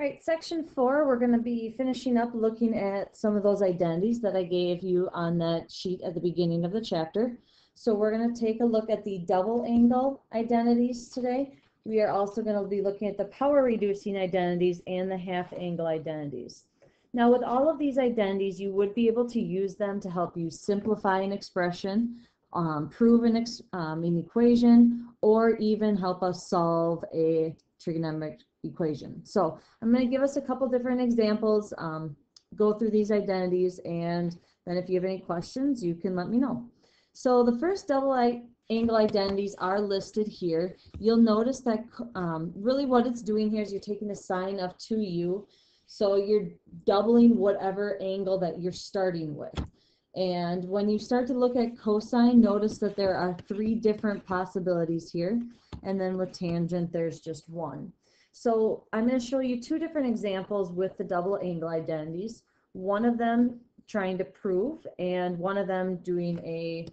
All right, section 4, we're going to be finishing up looking at some of those identities that I gave you on that sheet at the beginning of the chapter. So we're going to take a look at the double angle identities today. We are also going to be looking at the power reducing identities and the half angle identities. Now with all of these identities, you would be able to use them to help you simplify an expression, prove an equation, or even help us solve a trigonometric equation. So I'm going to give us a couple different examples, go through these identities, and then if you have any questions, you can let me know. So the first double angle identities are listed here. You'll notice that really what it's doing here is you're taking the sine of 2u, so you're doubling whatever angle that you're starting with. And when you start to look at cosine, notice that there are 3 different possibilities here, and then with tangent there's just one. So I'm going to show you 2 different examples with the double angle identities, one of them trying to prove and one of them doing a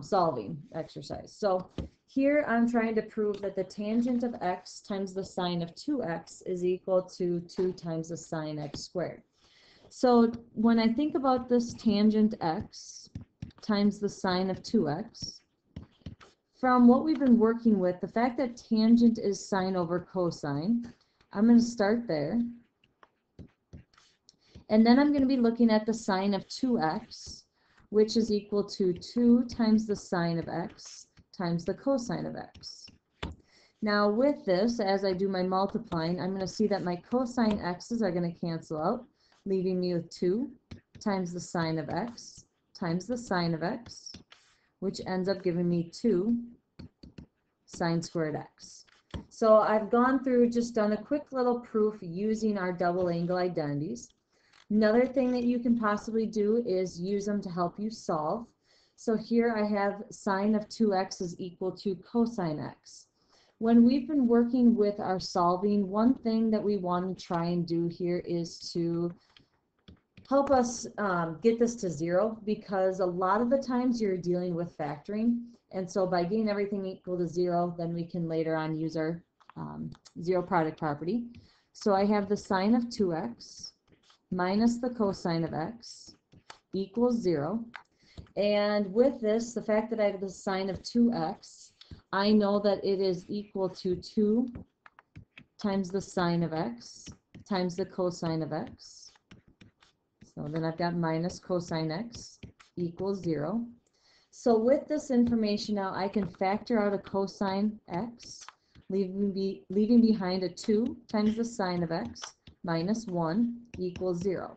solving exercise. So here I'm trying to prove that the tangent of x times the sine of 2x is equal to 2 times the sine x squared. So when I think about this tangent x times the sine of 2x, from what we've been working with, the fact that tangent is sine over cosine, I'm going to start there. And then I'm going to be looking at the sine of 2x, which is equal to 2 times the sine of x times the cosine of x. Now with this, as I do my multiplying, I'm going to see that my cosine x's are going to cancel out, leaving me with 2 times the sine of x times the sine of x, which ends up giving me 2 sine squared x. So I've gone through, just done a quick little proof using our double angle identities. Another thing that you can possibly do is use them to help you solve. So here I have sine of 2x is equal to cosine x. When we've been working with our solving, one thing that we want to try and do here is to help us get this to 0, because a lot of the times you're dealing with factoring, and so by getting everything equal to 0, then we can later on use our zero product property. So I have the sine of 2x minus the cosine of x equals 0. And with this, the fact that I have the sine of 2x, I know that it is equal to 2 times the sine of x times the cosine of x. So then I've got minus cosine x equals 0. So with this information now, I can factor out a cosine x, leaving behind a 2 times the sine of x minus 1 equals 0.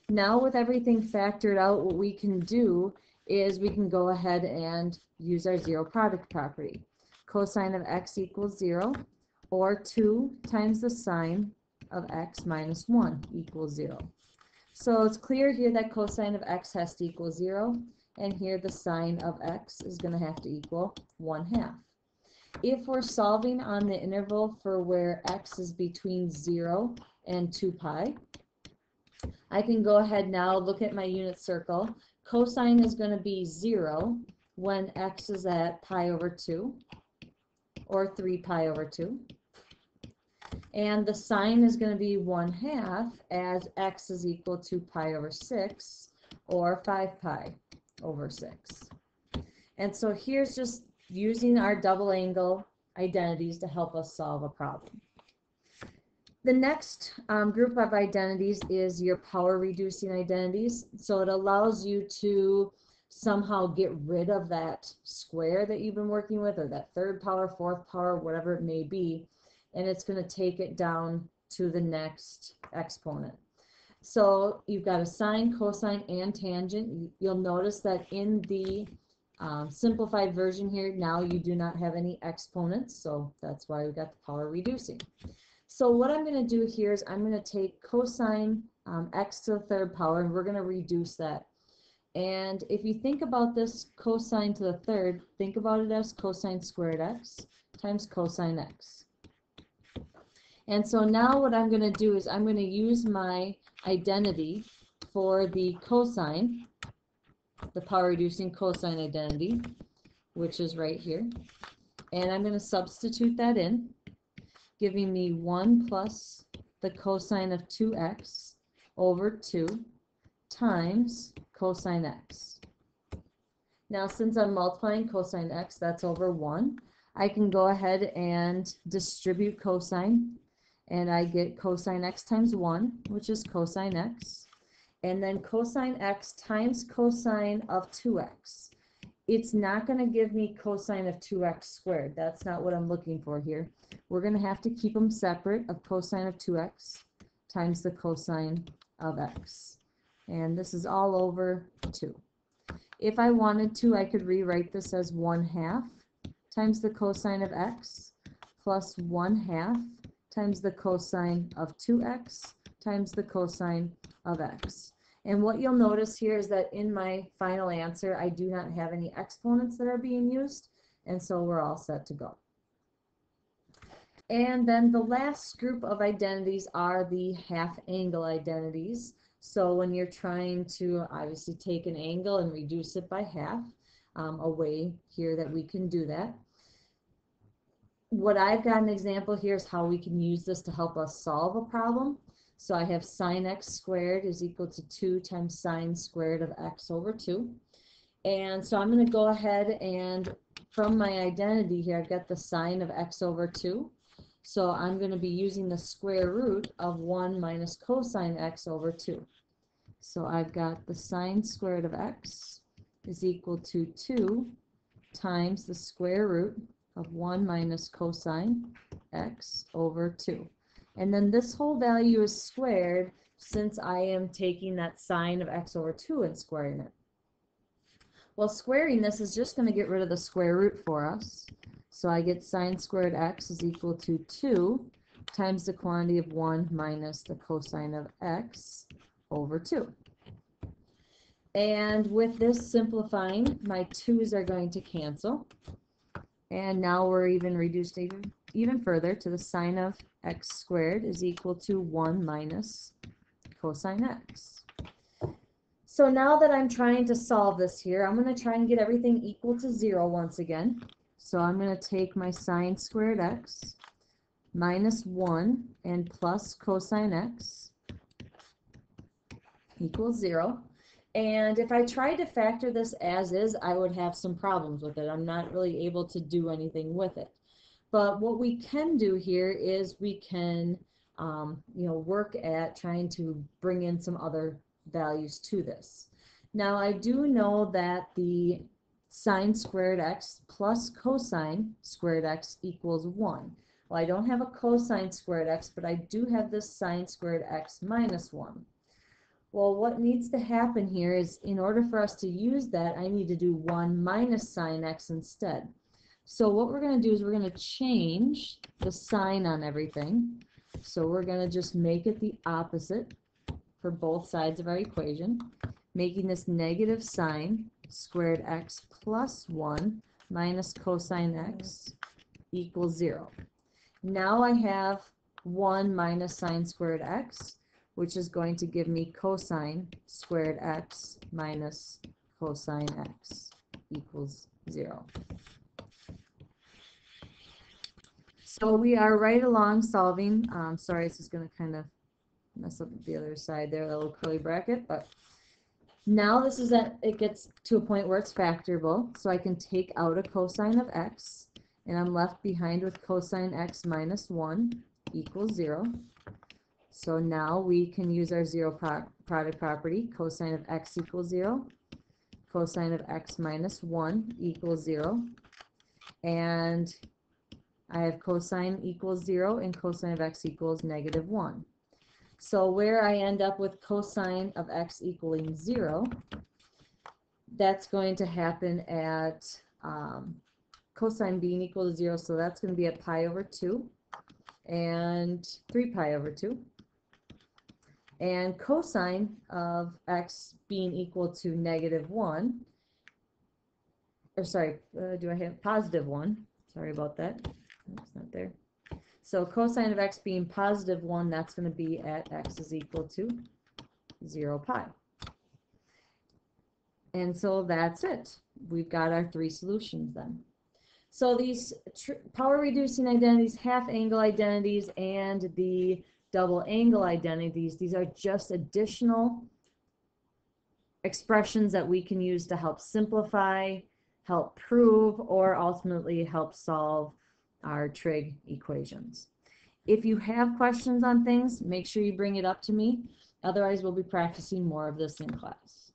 Now with everything factored out, what we can do is we can go ahead and use our zero product property. Cosine of x equals 0, or 2 times the sine of x minus 1 equals 0. So it's clear here that cosine of x has to equal 0, and here the sine of x is going to have to equal 1/2. If we're solving on the interval for where x is between 0 and 2 pi, I can go ahead now, look at my unit circle. Cosine is going to be 0 when x is at pi over 2, or 3 pi over 2. And the sine is going to be 1/2 as x is equal to pi over 6, or 5 pi over 6. And so here's just using our double angle identities to help us solve a problem. The next group of identities is your power reducing identities. So it allows you to somehow get rid of that square that you've been working with, or that third power, fourth power, whatever it may be, and it's going to take it down to the next exponent. So you've got a sine, cosine, and tangent. You'll notice that in the simplified version here, now you do not have any exponents, so that's why we got the power reducing. So what I'm going to do here is I'm going to take cosine x to the third power, and we're going to reduce that. And if you think about this cosine to the third, think about it as cosine squared x times cosine x. And so now what I'm going to do is I'm going to use my identity for the cosine, the power reducing cosine identity, which is right here. And I'm going to substitute that in, giving me 1 plus the cosine of 2x over 2 times cosine x. Now, since I'm multiplying cosine x, that's over 1. I can go ahead and distribute cosine, and I get cosine x times 1, which is cosine x, and then cosine x times cosine of 2x. It's not going to give me cosine of 2x squared. That's not what I'm looking for here. We're going to have to keep them separate of cosine of 2x times the cosine of x. And this is all over 2. If I wanted to, I could rewrite this as 1/2 times the cosine of x plus 1/2 times the cosine of 2x times the cosine of x. And what you'll notice here is that in my final answer, I do not have any exponents that are being used, and so we're all set to go. And then the last group of identities are the half angle identities. So when you're trying to obviously take an angle and reduce it by half, a way here that we can do that. What I've got an example here is how we can use this to help us solve a problem. So I have sine x squared is equal to 2 times sine squared of x over 2. And so I'm going to go ahead and from my identity here, I've got the sine of x over 2. So I'm going to be using the square root of 1 minus cosine x over 2. So I've got the sine squared of x is equal to 2 times the square root of 1 minus cosine x over 2. And then this whole value is squared since I am taking that sine of x over 2 and squaring it. Well, squaring this is just going to get rid of the square root for us. So I get sine squared x is equal to 2 times the quantity of 1 minus the cosine of x over 2. And with this simplifying, my 2's are going to cancel. And now we're even reduced even further to the sine of x squared is equal to 1 minus cosine x. So now that I'm trying to solve this here, I'm going to try and get everything equal to 0 once again. So I'm going to take my sine squared x minus 1 and plus cosine x equals 0. And if I tried to factor this as is, I would have some problems with it. I'm not really able to do anything with it. But what we can do here is we can, work at trying to bring in some other values to this. Now, I do know that the sine squared x plus cosine squared x equals 1. Well, I don't have a cosine squared x, but I do have this sine squared x minus 1. Well, what needs to happen here is in order for us to use that, I need to do 1 minus sine x instead. So what we're going to do is we're going to change the sign on everything. So we're going to just make it the opposite for both sides of our equation, making this negative sine squared x plus 1 minus cosine x equals 0. Now I have 1 minus sine squared x, which is going to give me cosine squared x minus cosine x equals 0. So we are right along solving. Sorry, this is going to kind of mess up the other side there, the little curly bracket, but now this is it gets to a point where it's factorable, so I can take out a cosine of x, and I'm left behind with cosine x minus 1 equals 0. So now we can use our zero product property. Cosine of x equals 0. Cosine of x minus 1 equals 0. And I have cosine equals 0 and cosine of x equals negative 1. So where I end up with cosine of x equaling 0, that's going to happen at cosine being equal to 0, so that's going to be at pi over 2 and 3 pi over 2. And cosine of x being equal to negative 1, or sorry, do I have positive 1? Sorry about that. It's not there. So cosine of x being positive 1, that's going to be at x is equal to 0 pi. And so that's it. We've got our 3 solutions then. So these power reducing identities, half angle identities, and the double angle identities. These are just additional expressions that we can use to help simplify, help prove, or ultimately help solve our trig equations. If you have questions on things, make sure you bring it up to me. Otherwise, we'll be practicing more of this in class.